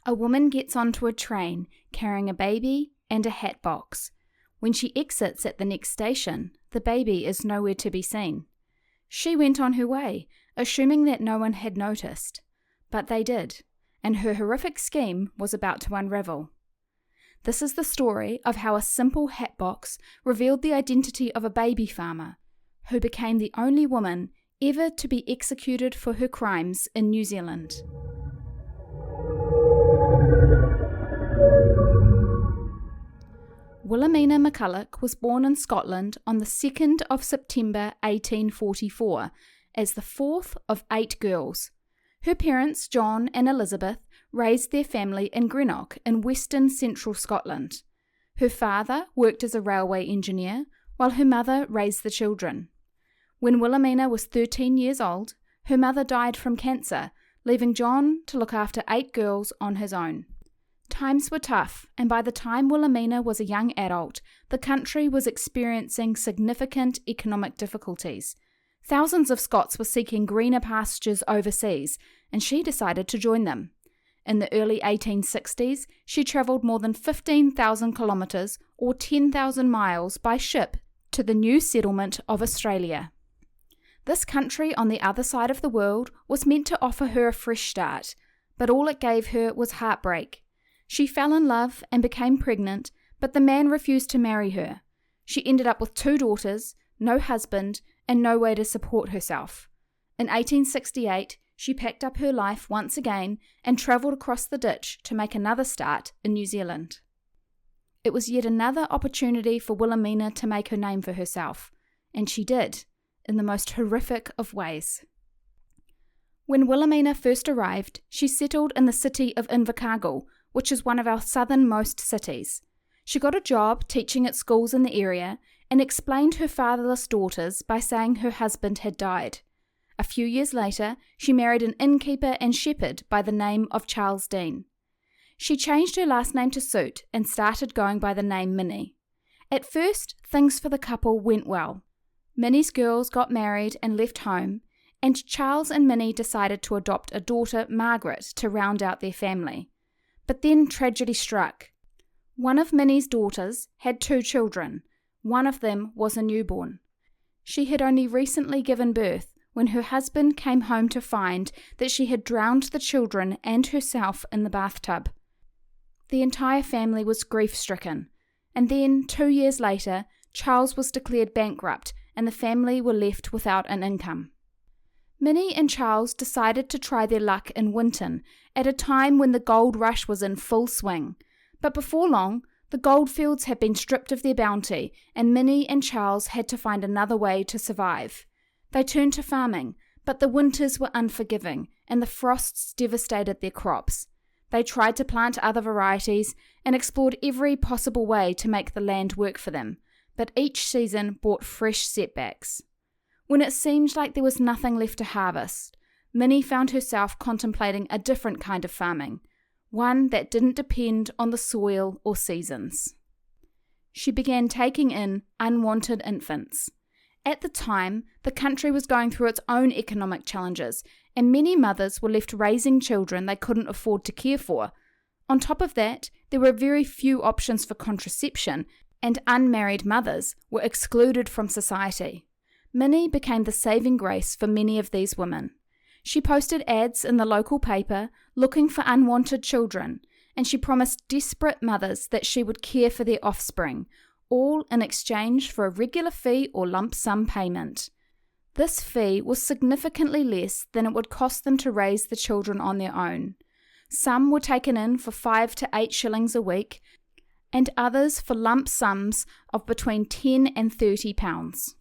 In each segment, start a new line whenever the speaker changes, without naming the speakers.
A woman gets onto a train carrying a baby and a hat box. When she exits at the next station, the baby is nowhere to be seen. She went on her way, assuming that no one had noticed. But they did, and her horrific scheme was about to unravel. This is the story of how a simple hat box revealed the identity of a baby farmer, who became the only woman ever to be executed for her crimes in New Zealand. Wilhelmina McCulloch was born in Scotland on the 2nd of September 1844 as the fourth of 8 girls. Her parents, John and Elizabeth, raised their family in Greenock in western central Scotland. Her father worked as a railway engineer, while her mother raised the children. When Wilhelmina was 13 years old, her mother died from cancer, leaving John to look after 8 girls on his own. Times were tough, and by the time Wilhelmina was a young adult, the country was experiencing significant economic difficulties. Thousands of Scots were seeking greener pastures overseas, and she decided to join them. In the early 1860s, she travelled more than 15,000 kilometres or 10,000 miles by ship to the new settlement of Australia. This country on the other side of the world was meant to offer her a fresh start, but all it gave her was heartbreak. She fell in love and became pregnant, but the man refused to marry her. She ended up with 2 daughters, no husband, and no way to support herself. In 1868, she packed up her life once again and travelled across the ditch to make another start in New Zealand. It was yet another opportunity for Wilhelmina to make her name for herself, and she did, in the most horrific of ways. When Wilhelmina first arrived, she settled in the city of Invercargill, which is one of our southernmost cities. She got a job teaching at schools in the area and explained her fatherless daughters by saying her husband had died. A few years later, she married an innkeeper and shepherd by the name of Charles Dean. She changed her last name to suit and started going by the name Minnie. At first, things for the couple went well. Minnie's girls got married and left home, and Charles and Minnie decided to adopt a daughter, Margaret, to round out their family. But then tragedy struck. One of Minnie's daughters had 2 children. One of them was a newborn. She had only recently given birth when her husband came home to find that she had drowned the children and herself in the bathtub. The entire family was grief-stricken, and then 2 years later, Charles was declared bankrupt and the family were left without an income. Minnie and Charles decided to try their luck in Winton at a time when the gold rush was in full swing. But before long, the goldfields had been stripped of their bounty, and Minnie and Charles had to find another way to survive. They turned to farming, but the winters were unforgiving, and the frosts devastated their crops. They tried to plant other varieties and explored every possible way to make the land work for them, but each season brought fresh setbacks. When it seemed like there was nothing left to harvest, Minnie found herself contemplating a different kind of farming, one that didn't depend on the soil or seasons. She began taking in unwanted infants. At the time, the country was going through its own economic challenges, and many mothers were left raising children they couldn't afford to care for. On top of that, there were very few options for contraception, and unmarried mothers were excluded from society. Minnie became the saving grace for many of these women. She posted ads in the local paper looking for unwanted children, and she promised desperate mothers that she would care for their offspring, all in exchange for a regular fee or lump sum payment. This fee was significantly less than it would cost them to raise the children on their own. Some were taken in for 5 to 8 shillings a week, and others for lump sums of between £10 and £30.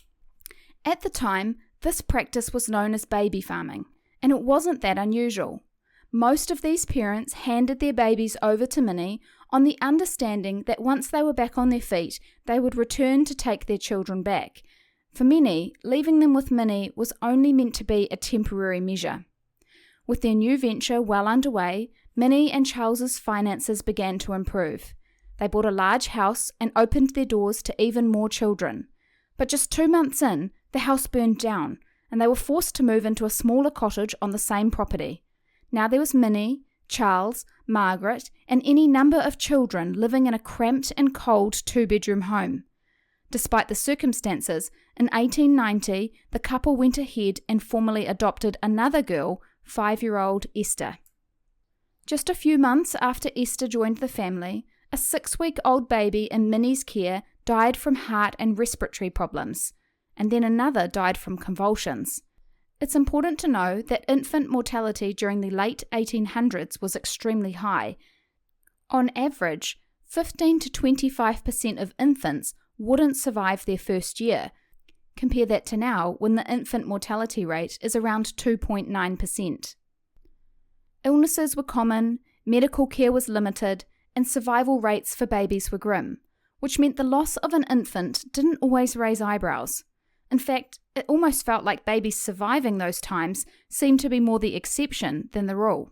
At the time, this practice was known as baby farming, and it wasn't that unusual. Most of these parents handed their babies over to Minnie on the understanding that once they were back on their feet, they would return to take their children back. For many, leaving them with Minnie was only meant to be a temporary measure. With their new venture well underway, Minnie and Charles's finances began to improve. They bought a large house and opened their doors to even more children. But just 2 months in, the house burned down, and they were forced to move into a smaller cottage on the same property. Now there was Minnie, Charles, Margaret, and any number of children living in a cramped and cold 2-bedroom home. Despite the circumstances, in 1890 the couple went ahead and formally adopted another girl, 5-year-old Esther. Just a few months after Esther joined the family, a 6-week-old baby in Minnie's care died from heart and respiratory problems, and then another died from convulsions. It's important to know that infant mortality during the late 1800s was extremely high. On average, 15 to 25% of infants wouldn't survive their first year. Compare that to now, when the infant mortality rate is around 2.9%. Illnesses were common, medical care was limited, and survival rates for babies were grim, which meant the loss of an infant didn't always raise eyebrows. In fact, it almost felt like babies surviving those times seemed to be more the exception than the rule.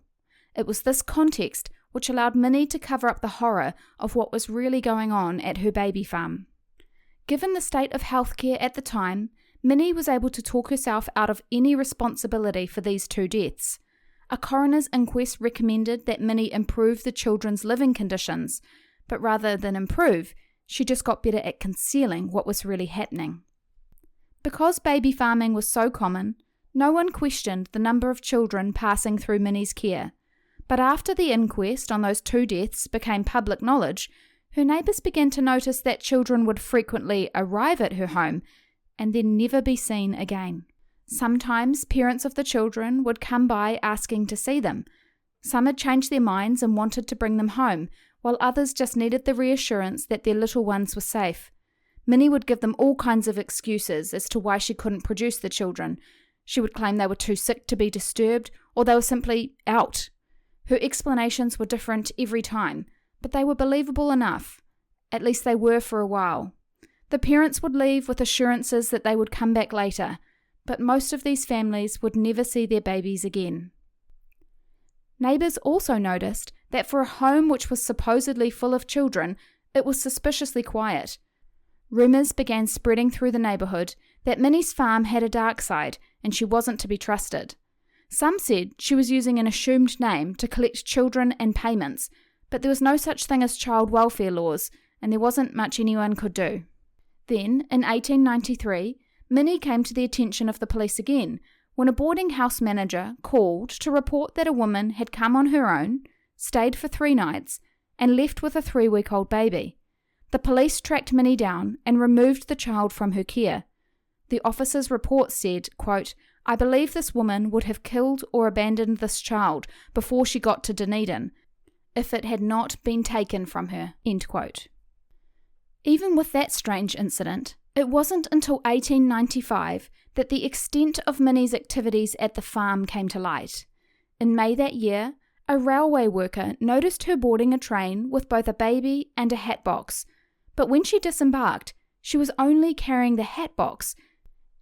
It was this context which allowed Minnie to cover up the horror of what was really going on at her baby farm. Given the state of healthcare at the time, Minnie was able to talk herself out of any responsibility for these 2 deaths. A coroner's inquest recommended that Minnie improve the children's living conditions, but rather than improve, she just got better at concealing what was really happening. Because baby farming was so common, no one questioned the number of children passing through Minnie's care. But after the inquest on those 2 deaths became public knowledge, her neighbours began to notice that children would frequently arrive at her home and then never be seen again. Sometimes parents of the children would come by asking to see them. Some had changed their minds and wanted to bring them home, while others just needed the reassurance that their little ones were safe. Minnie would give them all kinds of excuses as to why she couldn't produce the children. She would claim they were too sick to be disturbed, or they were simply out. Her explanations were different every time, but they were believable enough. At least they were for a while. The parents would leave with assurances that they would come back later, but most of these families would never see their babies again. Neighbours also noticed that for a home which was supposedly full of children, it was suspiciously quiet. Rumours began spreading through the neighbourhood that Minnie's farm had a dark side and she wasn't to be trusted. Some said she was using an assumed name to collect children and payments, but there was no such thing as child welfare laws, and there wasn't much anyone could do. Then, in 1893, Minnie came to the attention of the police again, when a boarding house manager called to report that a woman had come on her own, stayed for 3 nights, and left with a 3-week-old baby. The police tracked Minnie down and removed the child from her care. The officer's report said, quote, "I believe this woman would have killed or abandoned this child before she got to Dunedin, if it had not been taken from her," end quote. Even with that strange incident, it wasn't until 1895 that the extent of Minnie's activities at the farm came to light. In May that year, a railway worker noticed her boarding a train with both a baby and a hat box, but when she disembarked, she was only carrying the hat box,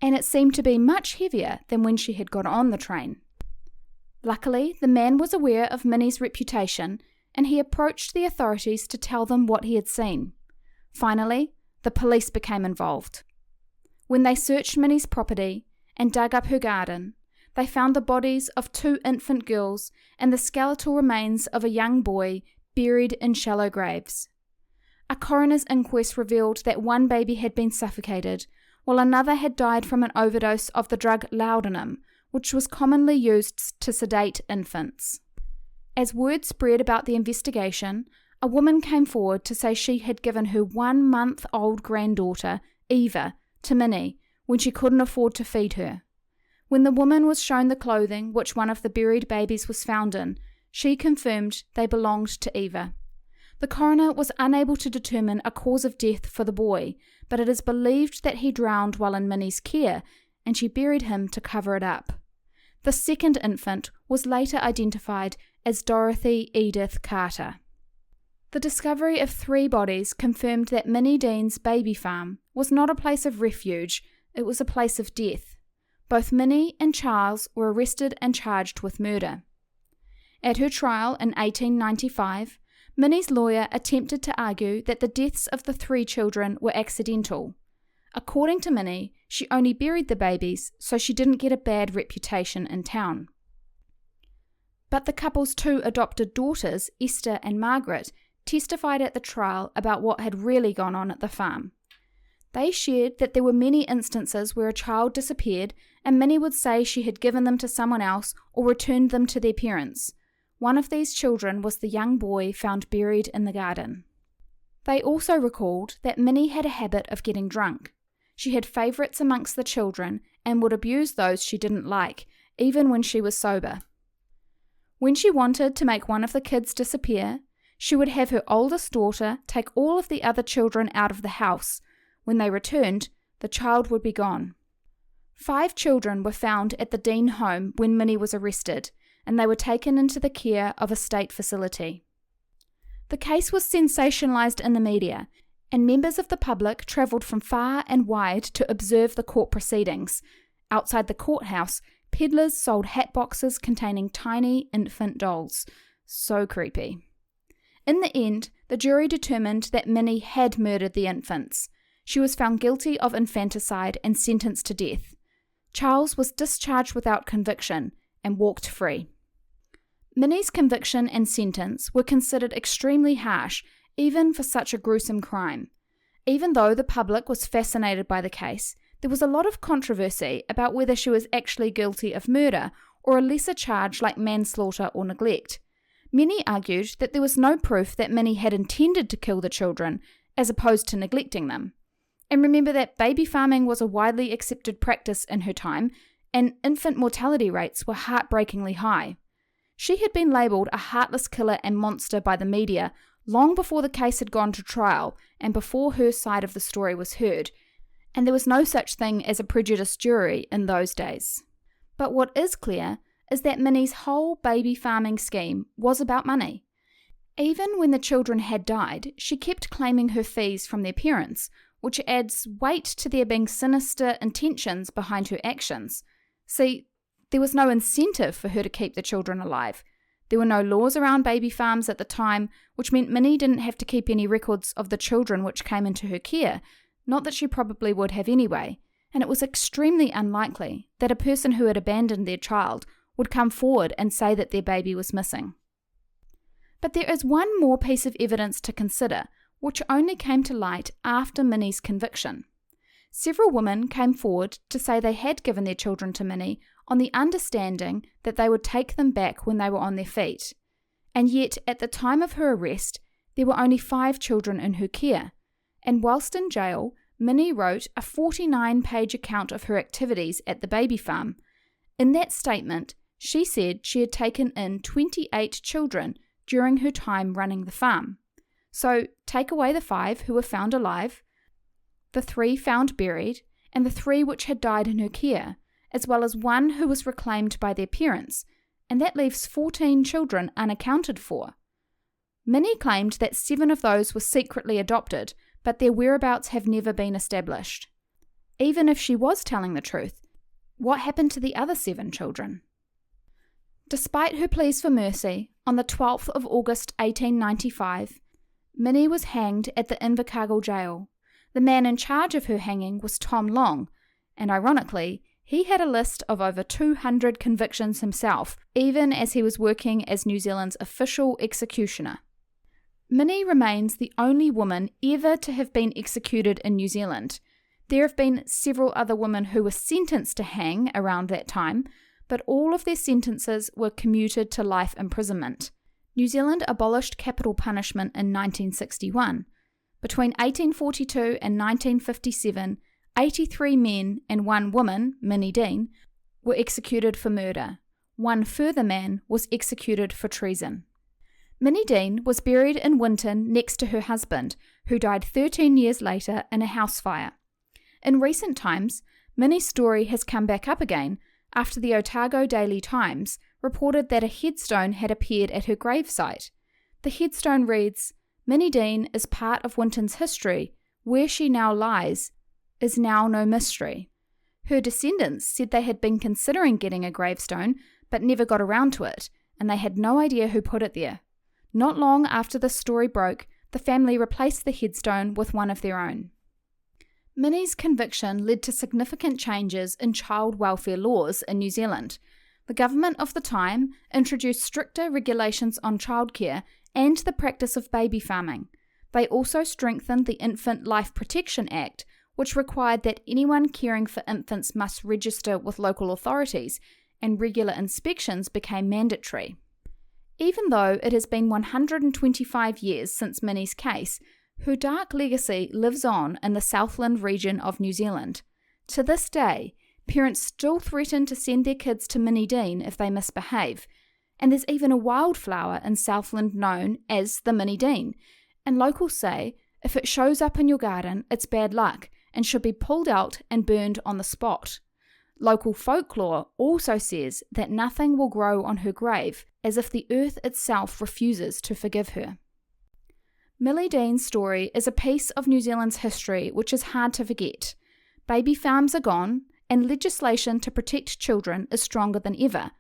and it seemed to be much heavier than when she had got on the train. Luckily, the man was aware of Minnie's reputation, and he approached the authorities to tell them what he had seen. Finally, the police became involved. When they searched Minnie's property and dug up her garden, they found the bodies of 2 infant girls and the skeletal remains of a young boy buried in shallow graves. A coroner's inquest revealed that one baby had been suffocated, while another had died from an overdose of the drug laudanum, which was commonly used to sedate infants. As word spread about the investigation, a woman came forward to say she had given her 1-month-old granddaughter, Eva, to Minnie when she couldn't afford to feed her. When the woman was shown the clothing which one of the buried babies was found in, she confirmed they belonged to Eva. The coroner was unable to determine a cause of death for the boy, but it is believed that he drowned while in Minnie's care, and she buried him to cover it up. The second infant was later identified as Dorothy Edith Carter. The discovery of 3 bodies confirmed that Minnie Dean's baby farm was not a place of refuge, it was a place of death. Both Minnie and Charles were arrested and charged with murder. At her trial in 1895, Minnie's lawyer attempted to argue that the deaths of the 3 children were accidental. According to Minnie, she only buried the babies so she didn't get a bad reputation in town. But the couple's 2 adopted daughters, Esther and Margaret, testified at the trial about what had really gone on at the farm. They shared that there were many instances where a child disappeared and Minnie would say she had given them to someone else or returned them to their parents. One of these children was the young boy found buried in the garden. They also recalled that Minnie had a habit of getting drunk. She had favourites amongst the children and would abuse those she didn't like, even when she was sober. When she wanted to make one of the kids disappear, she would have her oldest daughter take all of the other children out of the house. When they returned, the child would be gone. 5 children were found at the Dean home when Minnie was arrested, and they were taken into the care of a state facility. The case was sensationalised in the media, and members of the public travelled from far and wide to observe the court proceedings. Outside the courthouse, peddlers sold hat boxes containing tiny infant dolls. So creepy. In the end, the jury determined that Minnie had murdered the infants. She was found guilty of infanticide and sentenced to death. Charles was discharged without conviction and walked free. Minnie's conviction and sentence were considered extremely harsh, even for such a gruesome crime. Even though the public was fascinated by the case, there was a lot of controversy about whether she was actually guilty of murder or a lesser charge like manslaughter or neglect. Many argued that there was no proof that Minnie had intended to kill the children, as opposed to neglecting them. And remember that baby farming was a widely accepted practice in her time, and infant mortality rates were heartbreakingly high. She had been labelled a heartless killer and monster by the media long before the case had gone to trial and before her side of the story was heard, and there was no such thing as a prejudiced jury in those days. But what is clear is that Minnie's whole baby farming scheme was about money. Even when the children had died, she kept claiming her fees from their parents, which adds weight to there being sinister intentions behind her actions. See, there was no incentive for her to keep the children alive. There were no laws around baby farms at the time, which meant Minnie didn't have to keep any records of the children which came into her care, not that she probably would have anyway, and it was extremely unlikely that a person who had abandoned their child would come forward and say that their baby was missing. But there is one more piece of evidence to consider, which only came to light after Minnie's conviction. Several women came forward to say they had given their children to Minnie on the understanding that they would take them back when they were on their feet. And yet, at the time of her arrest, there were only 5 children in her care. And whilst in jail, Minnie wrote a 49-page account of her activities at the baby farm. In that statement, she said she had taken in 28 children during her time running the farm. So, take away the 5 who were found alive, the 3 found buried, and the 3 which had died in her care, as well as 1 who was reclaimed by their parents, and that leaves 14 children unaccounted for. Minnie claimed that 7 of those were secretly adopted, but their whereabouts have never been established. Even if she was telling the truth, what happened to the other 7 children? Despite her pleas for mercy, on the 12th of August 1895, Minnie was hanged at the Invercargill jail. The man in charge of her hanging was Tom Long, and ironically, he had a list of over 200 convictions himself, even as he was working as New Zealand's official executioner. Minnie remains the only woman ever to have been executed in New Zealand. There have been several other women who were sentenced to hang around that time, but all of their sentences were commuted to life imprisonment. New Zealand abolished capital punishment in 1961. Between 1842 and 1957, 83 men and 1 woman, Minnie Dean, were executed for murder. 1 further man was executed for treason. Minnie Dean was buried in Winton next to her husband, who died 13 years later in a house fire. In recent times, Minnie's story has come back up again after the Otago Daily Times reported that a headstone had appeared at her gravesite. The headstone reads, "Minnie Dean is part of Winton's history. Where she now lies is now no mystery." Her descendants said they had been considering getting a gravestone, but never got around to it, and they had no idea who put it there. Not long after the story broke, the family replaced the headstone with one of their own. Minnie's conviction led to significant changes in child welfare laws in New Zealand. The government of the time introduced stricter regulations on childcare and the practice of baby farming. They also strengthened the Infant Life Protection Act, which required that anyone caring for infants must register with local authorities, and regular inspections became mandatory. Even though it has been 125 years since Minnie's case, her dark legacy lives on in the Southland region of New Zealand. To this day, parents still threaten to send their kids to Minnie Dean if they misbehave, and there's even a wildflower in Southland known as the Minnie Dean, and locals say if it shows up in your garden, it's bad luck and should be pulled out and burned on the spot. Local folklore also says that nothing will grow on her grave, as if the earth itself refuses to forgive her. Millie Dean's story is a piece of New Zealand's history which is hard to forget. Baby farms are gone, and legislation to protect children is stronger than ever.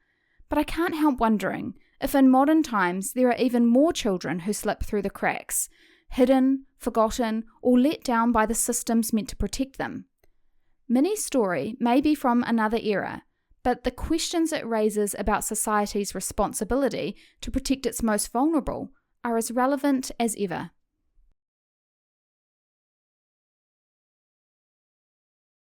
But I can't help wondering if in modern times there are even more children who slip through the cracks, hidden, forgotten, or let down by the systems meant to protect them. Minnie's story may be from another era, but the questions it raises about society's responsibility to protect its most vulnerable are as relevant as ever.